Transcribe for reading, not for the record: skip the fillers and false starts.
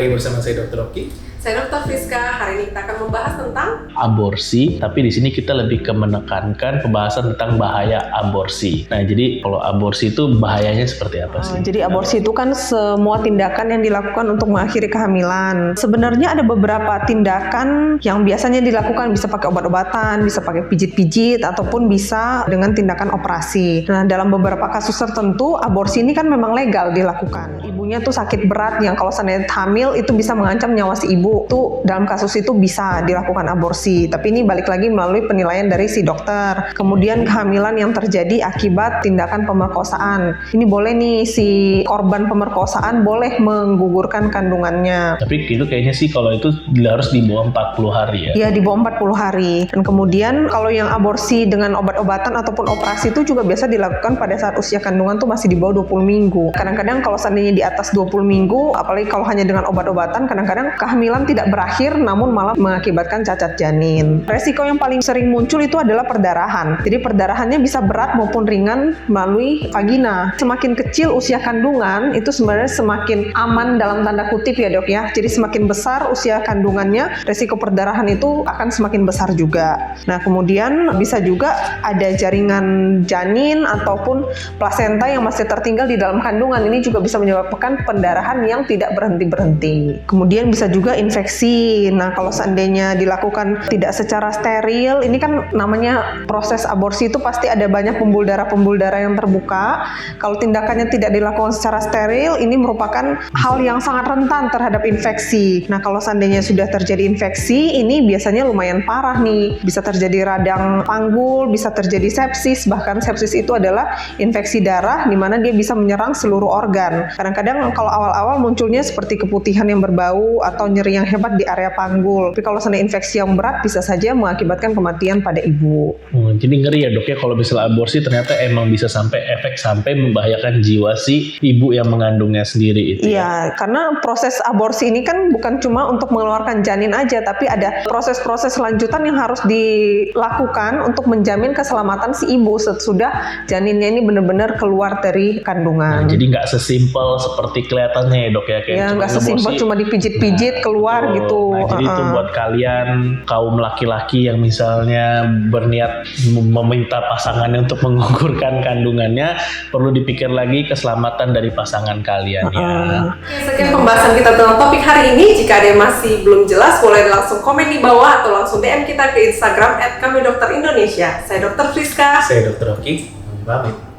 lagi bersama saya Dr. Oki. Saya Dr. Friska. Hari ini kita akan membahas tentang aborsi, tapi di sini kita lebih ke menekankan pembahasan tentang bahaya aborsi. Nah, jadi kalau aborsi itu bahayanya seperti apa sih? Jadi aborsi itu kan semua tindakan yang dilakukan untuk mengakhiri kehamilan. Sebenarnya ada beberapa tindakan yang biasanya dilakukan, bisa pakai obat-obatan, bisa pakai pijit-pijit, ataupun bisa dengan tindakan operasi. Nah, dalam beberapa kasus tertentu, aborsi ini kan memang legal dilakukan. Ibunya tuh sakit berat yang kalau seandainya hamil itu bisa mengancam nyawa si ibu. Tuh dalam kasus itu bisa dilakukan aborsi. Tapi ini balik lagi melalui penilaian dari si dokter. Kemudian kehamilan yang terjadi akibat tindakan pemerkosaan. Ini boleh nih si korban pemerkosaan boleh menggugurkan kandungannya. Tapi itu kayaknya sih kalau itu harus di bawah 40 hari ya? Iya, di bawah 40 hari. Dan kemudian kalau yang aborsi dengan obat-obatan ataupun operasi itu juga biasa dilakukan pada saat usia kandungan tuh masih di bawah 20 minggu. Kadang-kadang kalau seandainya di atas 20 minggu, apalagi kalau hanya dengan obat-obatan, kadang-kadang kehamilan tidak berakhir namun malah mengakibatkan cacat janin. Resiko yang paling sering muncul itu adalah perdarahan. Jadi perdarahannya bisa berat maupun ringan melalui vagina. Semakin kecil usia kandungan itu sebenarnya semakin aman dalam tanda kutip ya dok ya. Jadi semakin besar usia kandungannya, resiko perdarahan itu akan semakin besar juga. Nah kemudian bisa juga ada jaringan janin ataupun plasenta yang masih tertinggal di dalam kandungan. Ini juga bisa menyebabkan pendarahan yang tidak berhenti-berhenti. Kemudian bisa juga infeksi. Nah, kalau seandainya dilakukan tidak secara steril, ini kan namanya proses aborsi itu pasti ada banyak pembuluh darah yang terbuka. Kalau tindakannya tidak dilakukan secara steril, ini merupakan hal yang sangat rentan terhadap infeksi. Nah, kalau seandainya sudah terjadi infeksi, ini biasanya lumayan parah nih. Bisa terjadi radang panggul, bisa terjadi sepsis, bahkan sepsis itu adalah infeksi darah di mana dia bisa menyerang seluruh organ. Kadang-kadang kalau awal-awal munculnya seperti keputihan yang berbau atau nyeri yang hebat di area panggul. Tapi kalau seandainya infeksi yang berat bisa saja mengakibatkan kematian pada ibu. Jadi ngeri ya dok ya kalau misalnya aborsi ternyata emang bisa sampai efek sampai membahayakan jiwa si ibu yang mengandungnya sendiri itu. Iya, karena proses aborsi ini kan bukan cuma untuk mengeluarkan janin aja, tapi ada proses-proses lanjutan yang harus dilakukan untuk menjamin keselamatan si ibu sesudah janinnya ini benar-benar keluar dari kandungan. Nah, jadi nggak sesimpel seperti kelihatannya ya dok ya? Ya nggak sesimpel cuma dipijit-pijit keluar gitu. Nah, jadi itu buat kalian kaum laki-laki yang misalnya berniat meminta pasangannya untuk menggugurkan kandungannya, perlu dipikir lagi keselamatan dari pasangan kalian ya. Oke, sekian pembahasan kita tentang topik hari ini. Jika ada yang masih belum jelas, boleh langsung komen di bawah atau langsung DM kita ke Instagram @kamidokter Indonesia. Saya Dr. Friska. Saya Dr. Oki. Pamit.